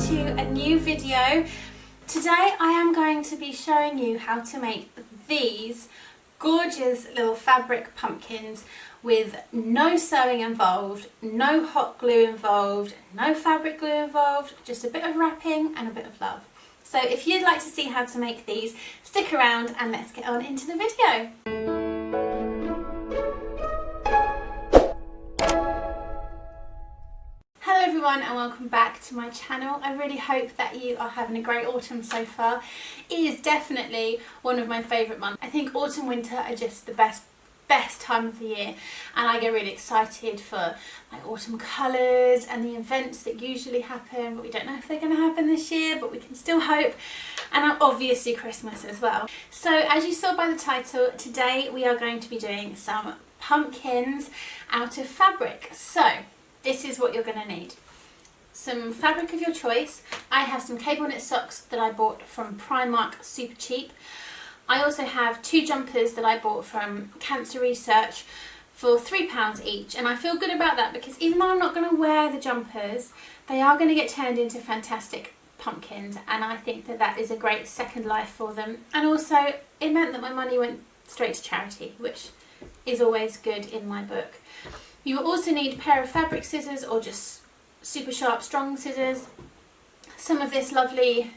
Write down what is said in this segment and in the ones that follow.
to a new video. Today I am going to be showing you how to make these gorgeous little fabric pumpkins with no sewing involved, no hot glue involved, no fabric glue involved, just a bit of wrapping and a bit of love. So if you'd like to see how to make these, stick around and let's get on into the video. Hello everyone and welcome back to my channel. I really hope that you are having a great autumn so far. It is definitely one of my favourite months. I think autumn winter are just the best time of the year, and I get really excited for like autumn colours and the events that usually happen, but we don't know if they're going to happen this year, but we can still hope, and obviously Christmas as well. So as you saw by the title, today we are going to be doing some pumpkins out of fabric. So this is what you're going to need. Some fabric of your choice. I have some cable knit socks that I bought from Primark, super cheap. I also have 2 jumpers that I bought from Cancer Research for £3 each, and I feel good about that because even though I'm not going to wear the jumpers, they are going to get turned into fantastic pumpkins, and I think that that is a great second life for them. And also it meant that my money went straight to charity, which is always good in my book. You will also need a pair of fabric scissors or just super sharp strong scissors, some of this lovely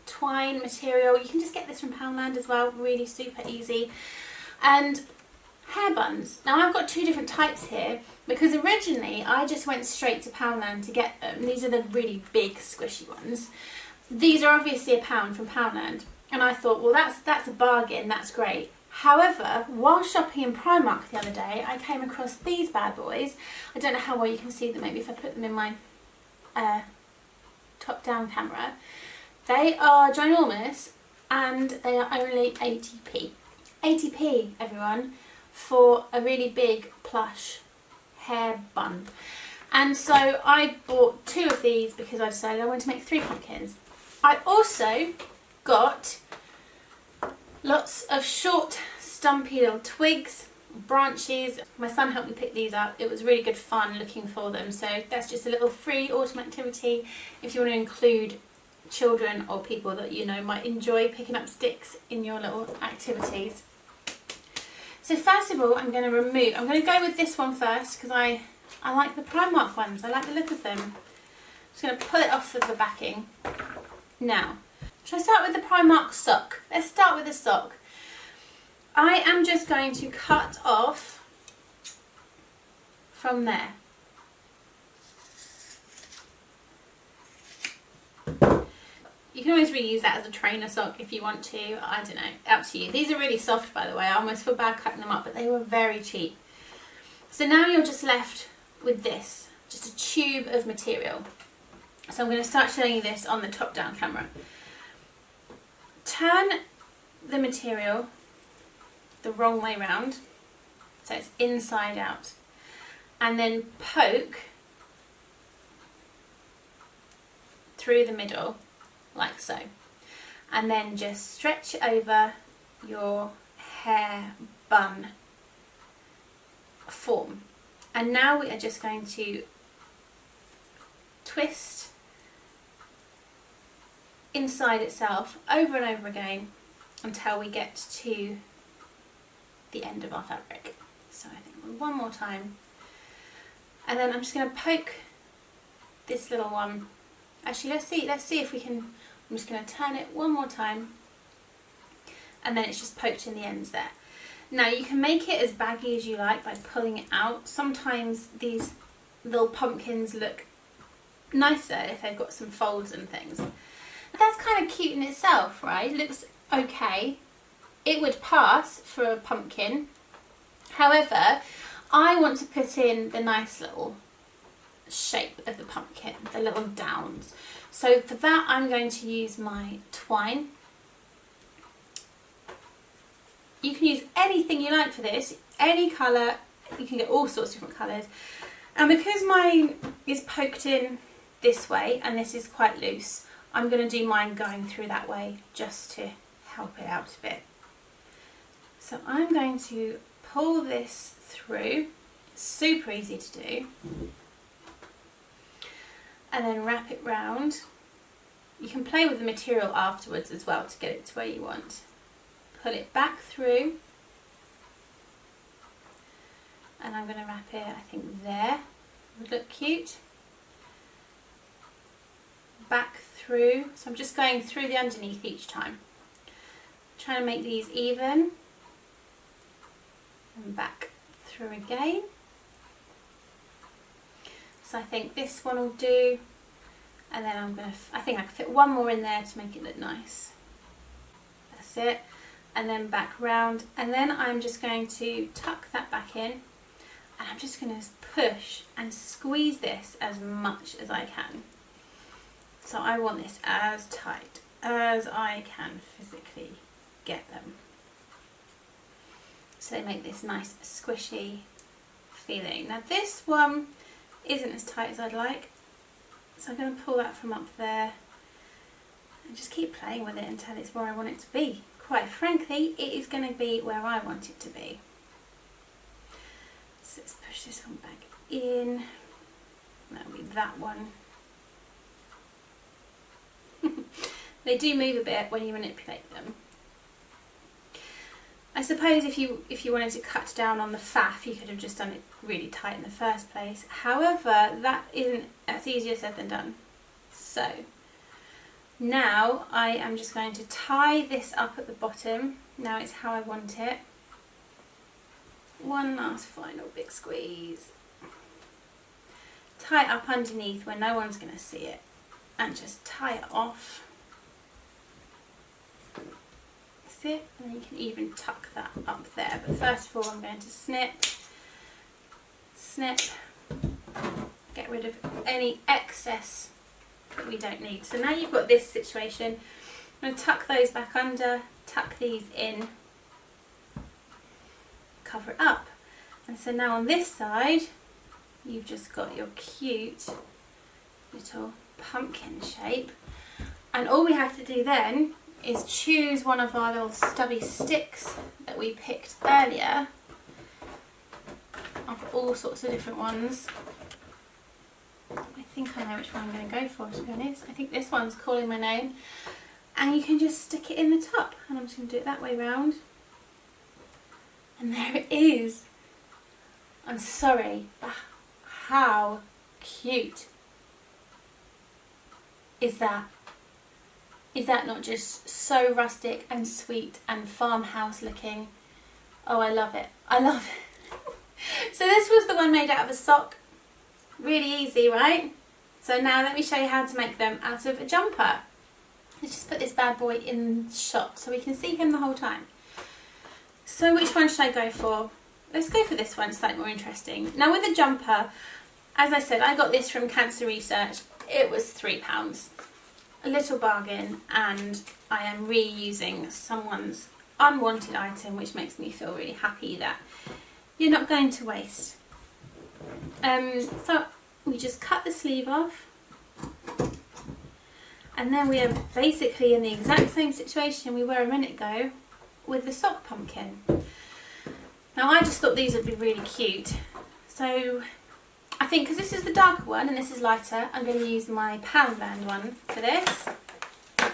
twine material. You can just get this from Poundland as well, really super easy, and hair buns. Now I've got 2 different types here because originally I just went straight to Poundland to get them. These are the really big squishy ones. These are obviously £1 from Poundland, and I thought, well, that's a bargain, that's great. However, while shopping in Primark the other day, I came across these bad boys. I don't know how well you can see them, maybe if I put them in my top-down camera. They are ginormous and they are only 80p. 80p, everyone, for a really big plush hair bun. And so I bought 2 of these because I decided I wanted to make 3 pumpkins. I also got lots of short, stumpy little twigs, branches. My son helped me pick these up. It was really good fun looking for them. So that's just a little free autumn activity if you want to include children or people that you know might enjoy picking up sticks in your little activities. So first of all, I'm going to go with this one first because I like the Primark ones. I like the look of them. I'm just going to pull it off of the backing. Now, shall I start with the Primark sock? Let's start with the sock. I am just going to cut off from there. You can always reuse that as a trainer sock if you want to. I don't know, up to you. These are really soft, by the way. I almost feel bad cutting them up, but they were very cheap. So now you're just left with this, just a tube of material. So I'm going to start showing you this on the top-down camera. Turn the material the wrong way round, so it's inside out, and then poke through the middle like so, and then just stretch it over your hair bun form. And now we are just going to twist inside itself over and over again until we get to the end of our fabric. So I think one more time, and then I'm just going to poke this little one. Actually, let's see if we can. I'm just going to turn it one more time, and then it's just poked in the ends there. Now you can make it as baggy as you like by pulling it out. Sometimes these little pumpkins look nicer if they've got some folds and things. That's kind of cute in itself, right? It looks okay. It would pass for a pumpkin. However, I want to put in the nice little shape of the pumpkin, the little downs. So for that, I'm going to use my twine. You can use anything you like for this, any colour. You can get all sorts of different colours. And because mine is poked in this way and this is quite loose, I'm going to do mine going through that way just to help it out a bit. So I'm going to pull this through. It's super easy to do. and then wrap it round. You can play with the material afterwards as well to get it to where you want. Pull it back through, and I'm going to wrap it, I think there would look cute. Back through, so I'm just going through the underneath each time. Trying to make these even, and back through again. So I think this one will do, and then I think I can fit one more in there to make it look nice. That's it, and then back round, and then I'm just going to tuck that back in, and I'm just going to push and squeeze this as much as I can. So I want this as tight as I can physically get them. So they make this nice squishy feeling. Now this one isn't as tight as I'd like, so I'm going to pull that from up there and just keep playing with it until it's where I want it to be. Quite frankly, it is going to be where I want it to be. So let's push this one back in. That'll be that one. They do move a bit when you manipulate them. I suppose if you wanted to cut down on the faff, you could have just done it really tight in the first place. However, that's easier said than done. So now I am just going to tie this up at the bottom. Now it's how I want it. One last final big squeeze. Tie it up underneath where no one's going to see it, and just tie it off. That's it, and then you can even tuck that up there. But first of all, I'm going to snip, get rid of any excess that we don't need. So now you've got this situation. I'm going to tuck those back under, tuck these in, cover it up. And so now on this side, you've just got your cute little pumpkin shape, and all we have to do then is choose one of our little stubby sticks that we picked earlier of all sorts of different ones. I think I know which one I'm going to go for, to be honest. I think this one's calling my name, and you can just stick it in the top, and I'm just going to do it that way round, and there it is. I'm sorry, but how cute is that? Is that not just so rustic and sweet and farmhouse looking? Oh, I love it. I love it. So this was the one made out of a sock. Really easy, right? So now let me show you how to make them out of a jumper. Let's just put this bad boy in shot so we can see him the whole time. So which one should I go for? Let's go for this one, it's slightly more interesting. Now with a jumper, as I said, I got this from Cancer Research. It was £3. A little bargain, and I am reusing someone's unwanted item, which makes me feel really happy that you're not going to waste. So we just cut the sleeve off, and then we are basically in the exact same situation we were a minute ago with the sock pumpkin. Now I just thought these would be really cute, so I think because this is the darker one and this is lighter, I'm going to use my Poundland one for this. I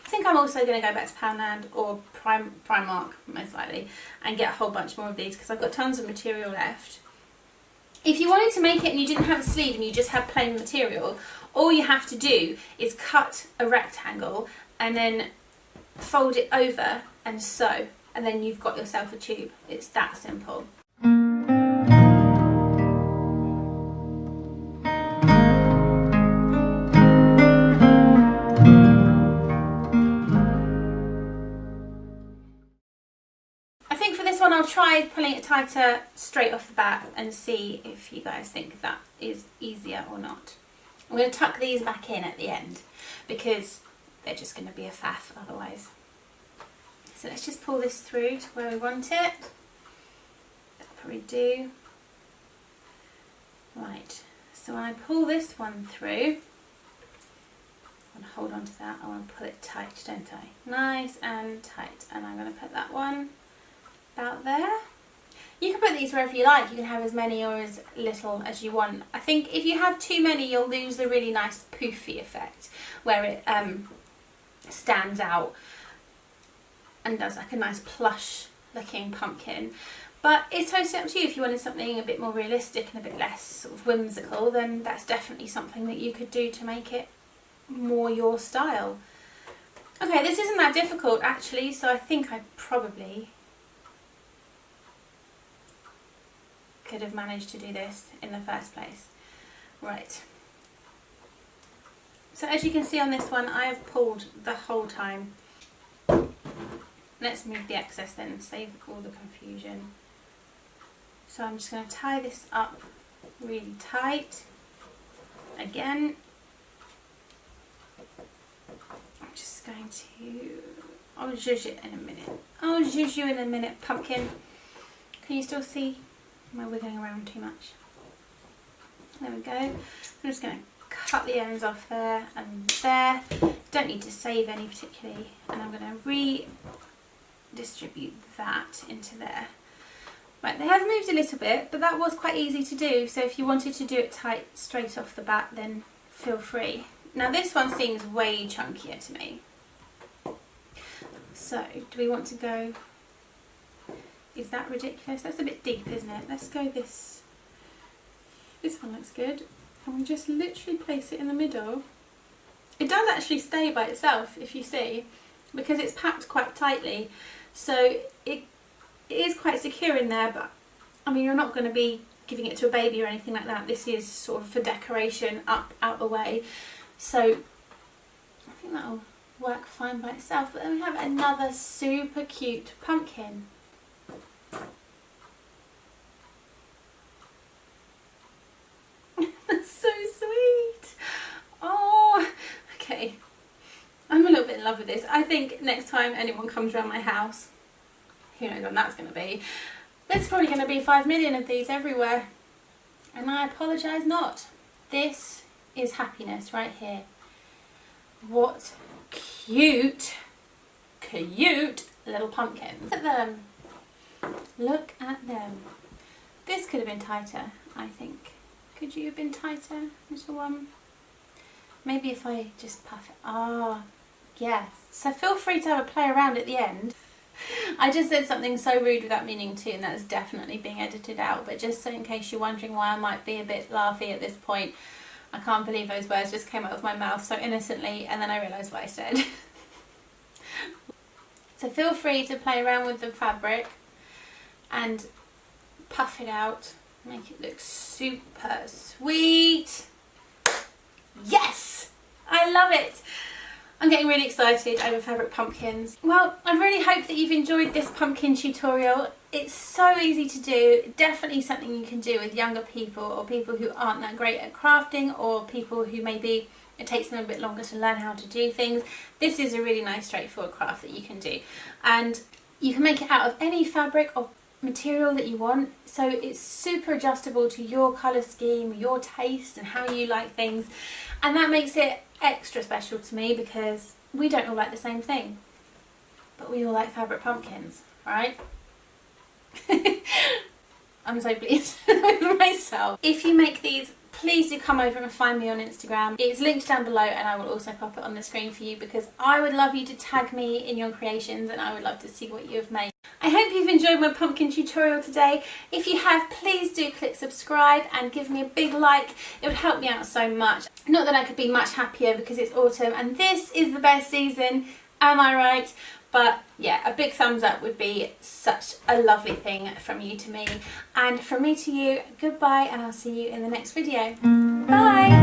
think I'm also going to go back to Poundland or Primark, most likely, and get a whole bunch more of these because I've got tons of material left. If you wanted to make it and you didn't have a sleeve and you just had plain material, all you have to do is cut a rectangle and then fold it over and sew, and then you've got yourself a tube. It's that simple. I'll try pulling it tighter straight off the bat and see if you guys think that is easier or not. I'm going to tuck these back in at the end because they're just going to be a faff otherwise. So let's just pull this through to where we want it. That'll probably do. Right, so when I pull this one through, I'm going to hold on to that. I want to pull it tight, don't I? Nice and tight. And I'm going to put that one about there. You can put these wherever you like. You can have as many or as little as you want. I think if you have too many, you'll lose the really nice poofy effect where it stands out and does like a nice plush looking pumpkin. But it's totally up to you. If you wanted something a bit more realistic and a bit less sort of whimsical, then that's definitely something that you could do to make it more your style. Okay, this isn't that difficult actually, so I think I probably could have managed to do this in the first place. Right. So as you can see on this one, I have pulled the whole time. Let's move the excess then, save all the confusion. So I'm just going to tie this up really tight. Again, I'm just going to, I'll zhuzh it in a minute. I'll zhuzh you in a minute, pumpkin. Can you still see? Am I wiggling around too much? There we go. I'm just going to cut the ends off there and there. Don't need to save any particularly. And I'm going to redistribute that into there. Right, they have moved a little bit, but that was quite easy to do. So if you wanted to do it tight straight off the bat, then feel free. Now this one seems way chunkier to me. So do we want to go, is that ridiculous? That's a bit deep, isn't it? Let's go this one looks good. And we just literally place it in the middle. It does actually stay by itself, if you see, because it's packed quite tightly. So it is quite secure in there, but I mean, you're not going to be giving it to a baby or anything like that. This is sort of for decoration up out the way. So I think that'll work fine by itself. But then we have another super cute pumpkin. That's so sweet. Oh, okay. I'm a little bit in love with this. I think next time anyone comes around my house, who knows when that's going to be, there's probably going to be 5 million of these everywhere. And I apologise not. This is happiness right here. What cute, cute little pumpkins. Look at them. Look at them. This could have been tighter, I think. Could you have been tighter, little one? Maybe if I just puff it. Ah, yes. So feel free to have a play around at the end. I just said something so rude without meaning to, and that's definitely being edited out. But just so in case you're wondering why I might be a bit laughy at this point, I can't believe those words just came out of my mouth so innocently, and then I realised what I said. So feel free to play around with the fabric and puff it out, make it look super sweet. Yes! I love it! I'm getting really excited over fabric pumpkins. Well, I really hope that you've enjoyed this pumpkin tutorial. It's so easy to do, definitely something you can do with younger people or people who aren't that great at crafting, or people who maybe it takes them a bit longer to learn how to do things. This is a really nice straightforward craft that you can do, and you can make it out of any fabric or material that you want, so it's super adjustable to your colour scheme, your taste and how you like things, and that makes it extra special to me because we don't all like the same thing, but we all like fabric pumpkins, right? I'm so pleased with myself. If you make these, please do come over and find me on Instagram. It's linked down below, and I will also pop it on the screen for you because I would love you to tag me in your creations and I would love to see what you have made. I hope you've enjoyed my pumpkin tutorial today. If you have, please do click subscribe and give me a big like. It would help me out so much. Not that I could be much happier because it's autumn and this is the best season, am I right? But yeah, a big thumbs up would be such a lovely thing from you to me. And from me to you, goodbye, and I'll see you in the next video. Bye!